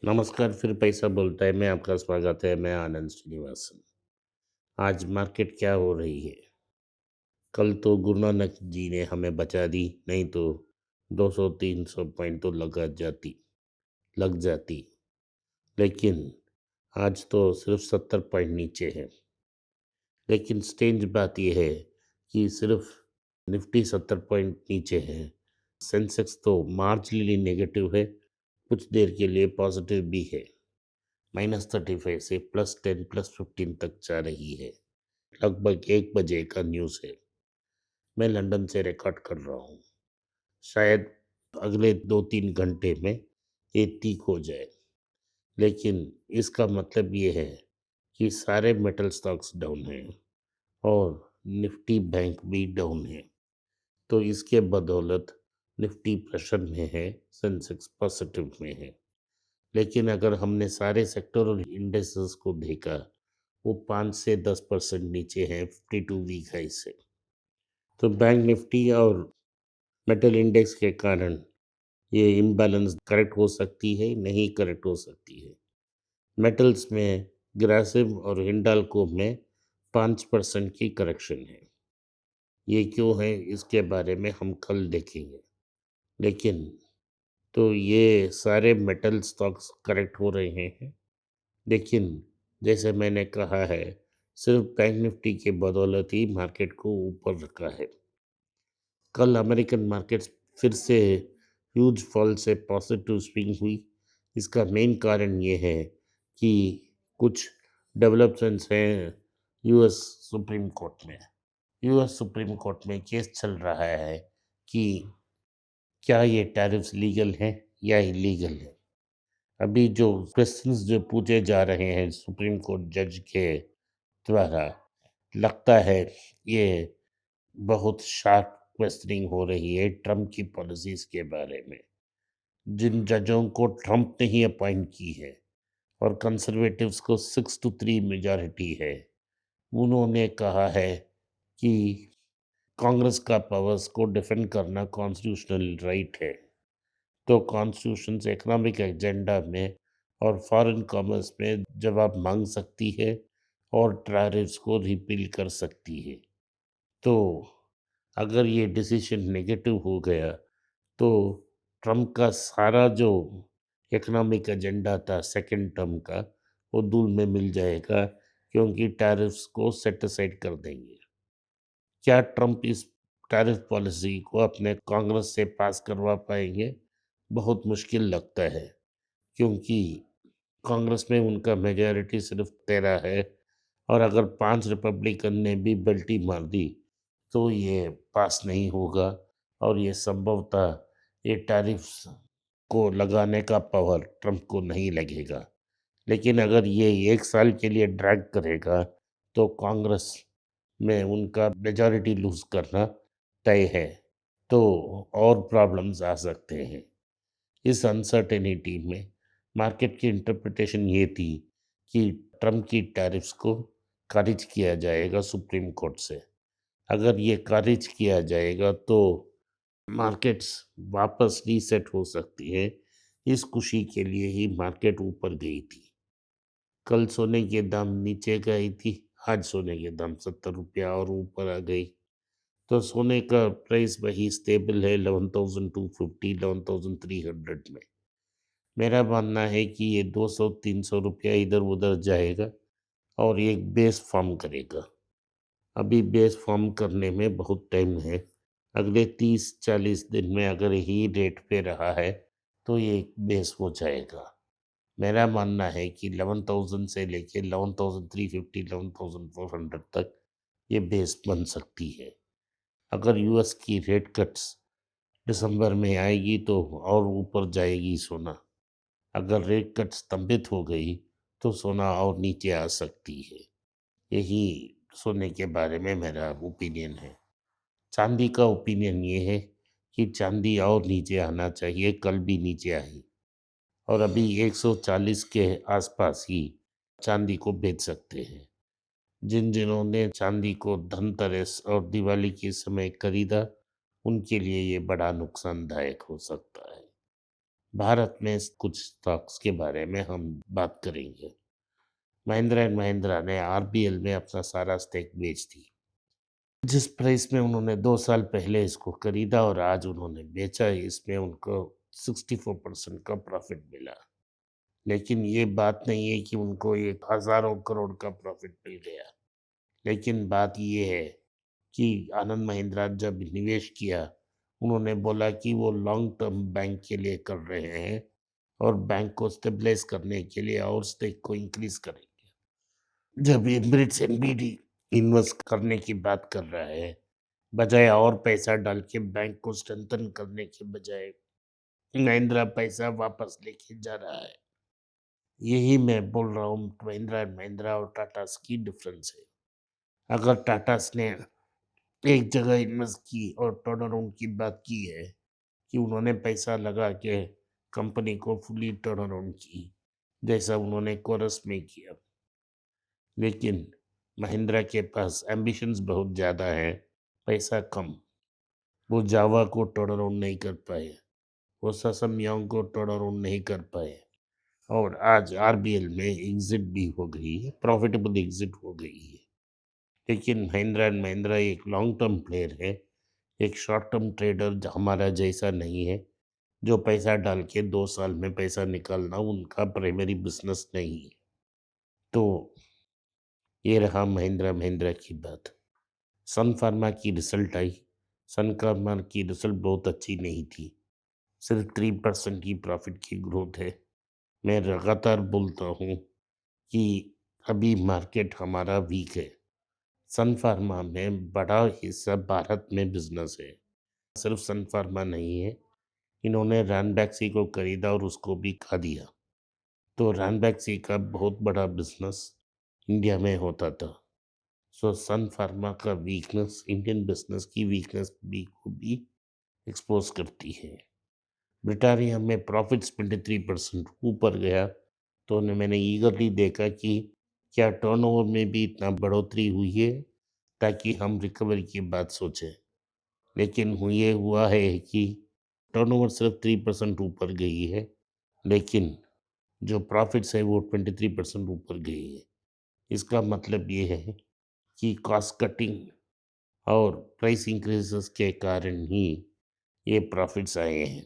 नमस्कार, फिर पैसा बोलता है। मैं आपका स्वागत है। मैं आनंद श्रीनिवासन। आज मार्केट क्या हो रही है? कल तो गुरु नानक जी ने हमें बचा दी, नहीं तो 200-300 पॉइंट तो लग जाती। लेकिन आज तो सिर्फ 70 पॉइंट नीचे है। लेकिन स्ट्रेंज बात यह है कि सिर्फ निफ्टी 70 पॉइंट नीचे है। सेंसेक्स तो मार्जिनली नेगेटिव है, कुछ देर के लिए पॉजिटिव भी है। -35 से +10 +15 तक जा रही है। लगभग 1 बजे का न्यूज़ है। मैं लंदन से रिकॉर्ड कर रहा हूँ। शायद अगले 2-3 घंटे में ये ठीक हो जाए। लेकिन इसका मतलब ये है कि सारे मेटल स्टॉक्स डाउन हैं और निफ्टी बैंक भी डाउन है। तो इसके बदौलत निफ्टी प्रेशर में है, सेंसेक्स पॉजिटिव में है। लेकिन अगर हमने सारे सेक्टरल इंडेक्सेस को देखा, वो 5 से 10% नीचे हैं 52 वीक हाई से। तो बैंक निफ्टी और मेटल इंडेक्स के कारण ये इम्बैलेंस करेक्ट हो सकती है, नहीं करेक्ट हो सकती है। मेटल्स में ग्रासिम और हिंडाल्को में 5% की करेक्शन है। ये क्यों है, इसके बारे में हम कल देखेंगे। लेकिन तो ये सारे मेटल स्टॉक्स करेक्ट हो रहे हैं। लेकिन जैसे मैंने कहा है, सिर्फ बैंक निफ्टी के बदौलत ही मार्केट को ऊपर रखा है। कल अमेरिकन मार्केट्स फिर से ह्यूज फॉल से पॉजिटिव स्विंग हुई। इसका मेन कारण ये है कि कुछ डेवलपमेंट्स हैं यूएस सुप्रीम कोर्ट में। यूएस सुप्रीम कोर्ट में केस चल रहा है कि क्या ये टैरिफ्स लीगल हैं या इलीगल है। अभी जो क्वेश्चंस जो पूछे जा रहे हैं सुप्रीम कोर्ट जज के द्वारा, लगता है ये बहुत शार्प क्वेश्चनिंग हो रही है ट्रम्प की पॉलिसीज के बारे में। जिन जजों को ट्रम्प ने ही अपॉइंट की है और कंजर्वेटिव्स को 6-3 मेजॉरिटी है, उन्होंने कहा है कि कांग्रेस का पावर्स को डिफेंड करना कॉन्स्टिट्यूशनल राइट है। तो कॉन्स्टिट्यूशन से इकोनॉमिक एजेंडा में और फॉरेन कॉमर्स में जवाब मांग सकती है और टैरिफ्स को रिपील कर सकती है। तो अगर ये डिसीजन नेगेटिव हो गया तो ट्रम्प का सारा जो इकोनॉमिक एजेंडा था सेकंड टर्म का, वो धूल में मिल जाएगा, क्योंकि टैरिफ्स को सेट असाइड कर देंगे। क्या ट्रम्प इस टैरिफ पॉलिसी को अपने कांग्रेस से पास करवा पाएंगे? बहुत मुश्किल लगता है, क्योंकि कांग्रेस में उनका मेजॉरिटी सिर्फ 13 है और अगर 5 रिपब्लिकन ने भी बेल्टी मार दी तो ये पास नहीं होगा और ये संभवतः ये टैरिफ्स को लगाने का पावर ट्रम्प को नहीं लगेगा। लेकिन अगर ये 1 साल के लिए ड्रैग करेगा तो कांग्रेस में उनका मेजॉरिटी लूज करना तय है। तो और प्रॉब्लम्स आ सकते हैं। इस अनसर्टेनिटी में मार्केट की इंटरप्रिटेशन ये थी कि ट्रम्प की टैरिफ्स को खारिज किया जाएगा सुप्रीम कोर्ट से। अगर ये खारिज किया जाएगा तो मार्केट्स वापस रीसेट हो सकती है। इस खुशी के लिए ही मार्केट ऊपर गई थी। कल सोने के दाम नीचे गई थी, आज सोने के दाम 70 रुपया और ऊपर आ गई। तो सोने का प्राइस वही स्टेबल है 11,250 11,300 में। मेरा मानना है कि ये 200-300 रुपया इधर उधर जाएगा और ये एक बेस फॉर्म करेगा। अभी बेस फॉर्म करने में बहुत टाइम है। अगले 30-40 दिन में अगर यही रेट पे रहा है तो ये एक बेस हो जाएगा। मेरा मानना है कि 11,000 से लेके 11,350 11,400 तक ये बेस बन सकती है। अगर यूएस की रेट कट्स दिसंबर में आएगी तो और ऊपर जाएगी सोना। अगर रेट कट स्तंभित हो गई तो सोना और नीचे आ सकती है। यही सोने के बारे में मेरा ओपिनियन है। चांदी का ओपिनियन ये है कि चांदी और नीचे आना चाहिए, कल भी नीचे आई और अभी 140 के आसपास ही चांदी को बेच सकते हैं। जिन्होंने चांदी को धनतेरस और दिवाली के समय खरीदा, उनके लिए ये बड़ा नुकसानदायक हो सकता है। भारत में कुछ स्टॉक्स के बारे में हम बात करेंगे। महिंद्रा एंड महिंद्रा ने आरबीएल में अपना सारा स्टेक बेच दी। जिस प्राइस में उन्होंने 2 साल पहले इसको खरीदा और आज उन्होंने बेचा, इसमें उनको 64% का प्रॉफ़िट मिला। लेकिन ये बात नहीं है कि उनको ये हज़ारों करोड़ का प्रॉफ़िट मिल गया। लेकिन बात ये है कि आनंद महिंद्रा जब निवेश किया, उन्होंने बोला कि वो लॉन्ग टर्म बैंक के लिए कर रहे हैं और बैंक को स्टेबलाइज़ करने के लिए और स्टेक को इंक्रीज़ करेंगे। जब एम्ब्रिट्स एनबीडी इन्वेस्ट करने की बात कर रहा है, बजाय और पैसा डाल के बैंक को स्ट्रेंथन करने के बजाय महिंद्रा पैसा वापस लेके जा रहा है। यही मैं बोल रहा हूँ, महिंद्रा एंड महिंद्रा और टाटास की डिफरेंस है। अगर टाटास ने एक जगह इन्वेस्ट की और टर्न अराउंड की बात की है कि उन्होंने पैसा लगा के कंपनी को फुली टर्न अराउंड की, जैसा उन्होंने कोरस में किया। लेकिन महिंद्रा के पास एम्बिशंस बहुत ज़्यादा है, पैसा कम। वो जावा को टर्न अराउंड नहीं कर पाए, वो ससमयांग को टर्न अराउंड नहीं कर पाए और आज आरबीएल में एग्जिट भी हो गई है, प्रॉफिटेबल एग्जिट हो गई है। लेकिन महिंद्रा एंड महिंद्रा एक लॉन्ग टर्म प्लेयर है, एक शॉर्ट टर्म ट्रेडर हमारा जैसा नहीं है, जो पैसा डाल के 2 साल में पैसा निकालना उनका प्राइमरी बिज़नेस नहीं है। तो ये रहा महिंद्रा महिंद्रा की बात। सन फार्मा की रिज़ल्ट आई, सन फार्मा की रिज़ल्ट बहुत अच्छी नहीं थी, सिर्फ 3% की प्रॉफिट की ग्रोथ है। मैं लगातार बोलता हूँ कि अभी मार्केट हमारा वीक है। सन फार्मा में बड़ा हिस्सा भारत में बिज़नेस है। सिर्फ सन फार्मा नहीं है, इन्होंने रैनबैक्सी को खरीदा और उसको भी खा दिया। तो रैनबैक्सी का बहुत बड़ा बिज़नेस इंडिया में होता था। सो सन फार्मा का वीकनेस इंडियन बिज़नेस की वीकनेस भी को भी एक्सपोज़ करती है। ब्रिटानिया में प्रॉफ़िट्स 23% ऊपर गया, तो मैंने ईगरली देखा कि क्या टर्नओवर में भी इतना बढ़ोतरी हुई है, ताकि हम रिकवरी की बात सोचें। लेकिन ये हुआ है कि टर्नओवर सिर्फ 3% ऊपर गई है, लेकिन जो प्रॉफिट्स है वो 23% ऊपर गई है। इसका मतलब ये है कि कॉस्ट कटिंग और प्राइस इंक्रीजेस के कारण ही ये प्रॉफिट्स आए हैं।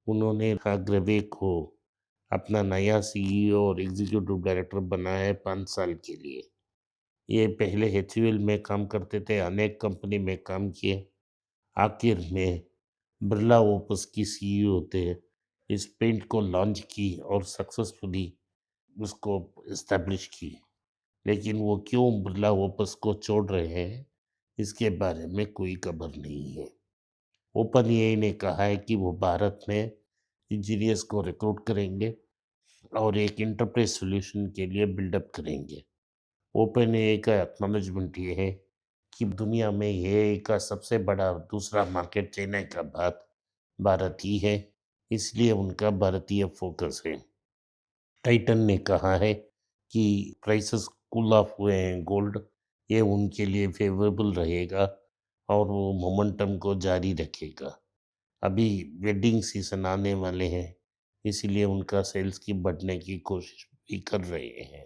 उन्होंने हार्ग्रेवे को अपना नया सीईओ और एग्जीक्यूटिव डायरेक्टर बनाया है 5 साल के लिए। ये पहले एचयूएल में काम करते थे, अनेक कंपनी में काम किए। आखिर में बिरला ओपस की सीईओ थे। इस पेंट को लॉन्च की और सक्सेसफुली उसको एस्टेब्लिश की। लेकिन वो क्यों बिरला ओपस को छोड़ रहे हैं, इसके बारे में कोई खबर नहीं है। ओपन एआई ने कहा है कि वो भारत में इंजीनियर्स को रिक्रूट करेंगे और एक इंटरप्राइज सॉल्यूशन के लिए बिल्डअप करेंगे। ओपन एआई का एक्नॉलेजमेंट ये है कि दुनिया में एआई का सबसे बड़ा दूसरा मार्केट चाइना का बाद भारत ही है, इसलिए उनका भारतीय फोकस है। टाइटन ने कहा है कि प्राइसेस कूल ऑफ हुए हैं गोल्ड, ये उनके लिए फेवरेबल रहेगा और वो मोमेंटम को जारी रखेगा। अभी वेडिंग सीजन आने वाले हैं, इसीलिए उनका सेल्स की बढ़ने की कोशिश भी कर रहे हैं।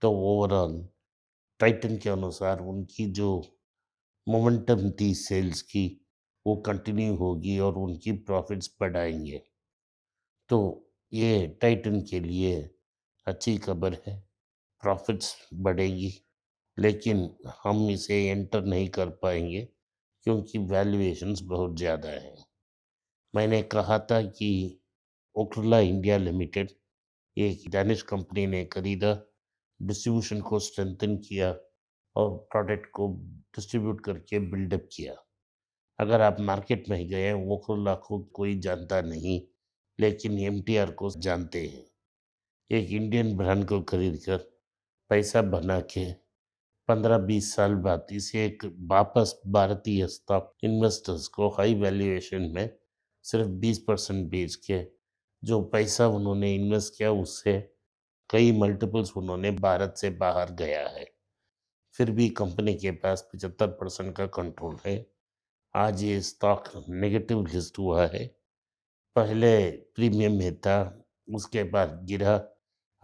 तो ओवरऑल टाइटन के अनुसार उनकी जो मोमेंटम थी सेल्स की, वो कंटिन्यू होगी और उनकी प्रॉफिट्स बढ़ाएंगे। तो ये टाइटन के लिए अच्छी खबर है, प्रॉफिट्स बढ़ेगी। लेकिन हम इसे एंटर नहीं कर पाएंगे क्योंकि वैल्यूएशंस बहुत ज़्यादा हैं। मैंने कहा था कि ओखला इंडिया लिमिटेड एक डेनिश कंपनी ने खरीदा, डिस्ट्रीब्यूशन को स्ट्रेंथन किया और प्रोडक्ट को डिस्ट्रीब्यूट करके बिल्डअप किया। अगर आप मार्केट में गए, ओखला को कोई जानता नहीं, लेकिन एमटीआर को जानते हैं। एक इंडियन ब्रांड को खरीद कर पैसा बना के 15-20 साल बाद इसे एक वापस भारतीय स्टॉक इन्वेस्टर्स को हाई वैल्यूएशन में सिर्फ 20% बेच के जो पैसा उन्होंने इन्वेस्ट किया, उससे कई मल्टीपल्स उन्होंने भारत से बाहर गया है। फिर भी कंपनी के पास 75% का कंट्रोल है। आज ये स्टॉक नेगेटिव लिस्ट हुआ है, पहले प्रीमियम में था, उसके बाद गिरा,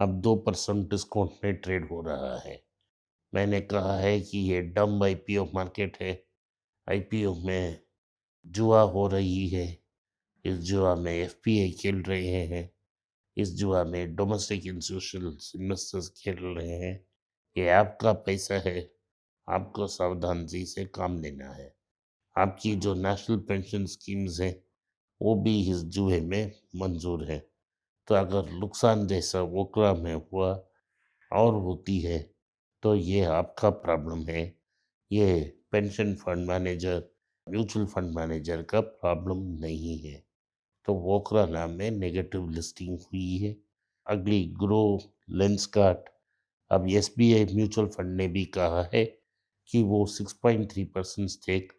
अब 2% डिस्काउंट में ट्रेड हो रहा है। मैंने कहा है कि ये डम आईपीओ मार्केट है। आईपीओ में जुआ हो रही है। इस जुआ में एफपीआई खेल रहे हैं। इस जुआ में डोमेस्टिक इंस्टीट्यूशनल इन्वेस्टर्स खेल रहे हैं। ये आपका पैसा है, आपको सावधानी से काम लेना है। आपकी जो नेशनल पेंशन स्कीम्स हैं, वो भी इस जुए में मंजूर है। तो अगर नुकसान जैसा ओकरा में हुआ और होती है, तो ये आपका प्रॉब्लम है। ये pension fund manager, mutual fund manager का प्रॉब्लम नहीं है। तो वोकरा नाम में नेगेटिव लिस्टिंग हुई है। अगली ग्रो, लेंसकार्ट, अब एसबीआई म्यूचुअल फंड ने भी कहा है कि वो 6.3% स्टेक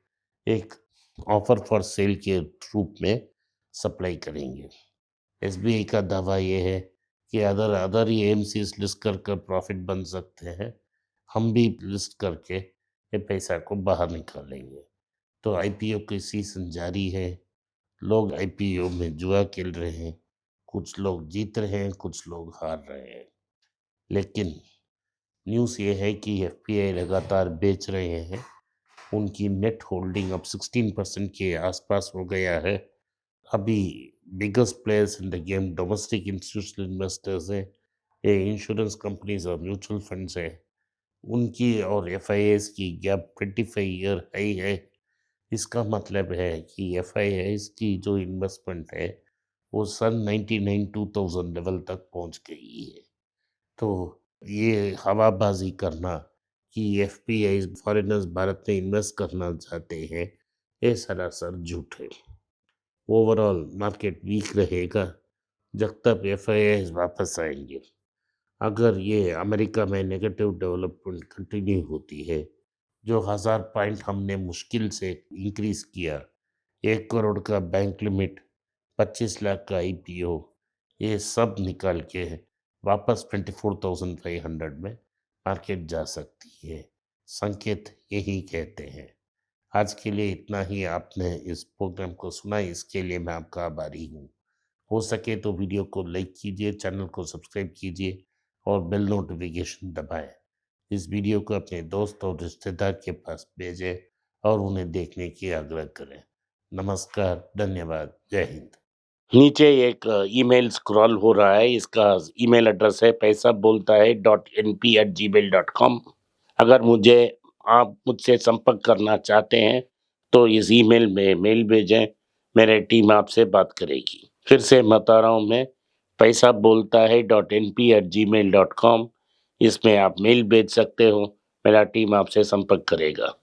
एक ऑफर फॉर सेल के रूप में सप्लाई करेंगे। एसबीआई का दावा ये है कि अदर अदर एएमसीज लिस्ट कर प्रॉफिट बन सकते हैं, हम भी लिस्ट करके ये पैसा को बाहर निकालेंगे। तो आईपीओ की सीजन जारी है। लोग आईपीओ में जुआ खेल रहे हैं, कुछ लोग जीत रहे हैं, कुछ लोग हार रहे हैं। लेकिन न्यूज़ ये है कि एफपीआई लगातार बेच रहे हैं। उनकी नेट होल्डिंग अब 16% के आसपास हो गया है। अभी biggest players in the game domestic institutional investors हैं, ये इंश्योरेंस कंपनीज और म्यूचुअल फंड्स हैं। उनकी और एफआईआईज की गैप 25 ईयर हाई है। इसका मतलब है कि एफआईआईज की जो इन्वेस्टमेंट है, वो सन 99-2000 लेवल तक पहुंच गई है। तो ये हवाबाजी करना कि एफपीआई फॉरेनर्स भारत में इन्वेस्ट करना चाहते हैं, ये सरासर झूठ है। ओवरऑल मार्केट वीक रहेगा जब तक एफआईआई वापस आएंगे। अगर ये अमेरिका में नेगेटिव डेवलपमेंट कंटिन्यू होती है, जो 1000 पॉइंट हमने मुश्किल से इंक्रीज किया, 1 करोड़ का बैंक लिमिट, 25 लाख का आईपीओ, ये सब निकाल के वापस 24,500 में मार्केट जा सकती है। संकेत यही कहते हैं। आज के लिए इतना ही। आपने इस प्रोग्राम को सुना, इसके लिए मैं आपका आभारी हूँ। हो सके तो वीडियो को लाइक कीजिए, चैनल को सब्सक्राइब कीजिए और बेल नोटिफिकेशन दबाएं। इस वीडियो को अपने दोस्त और रिश्तेदार के पास भेजें और उन्हें देखने की आग्रह करें। नमस्कार, धन्यवाद, जय हिंद। नीचे एक ईमेल स्क्रॉल हो रहा है, इसका ईमेल एड्रेस है paisa.bolta hai.np@gmail.com। अगर आप मुझसे संपर्क करना चाहते हैं तो इस ईमेल में मेल भेजें, मेरी टीम आपसे बात करेगी। फिर से बता रहा हूँ मैं, paisa.bolta hai.np@gmail.com। इसमें आप मेल भेज सकते हो, मेरा टीम आपसे संपर्क करेगा।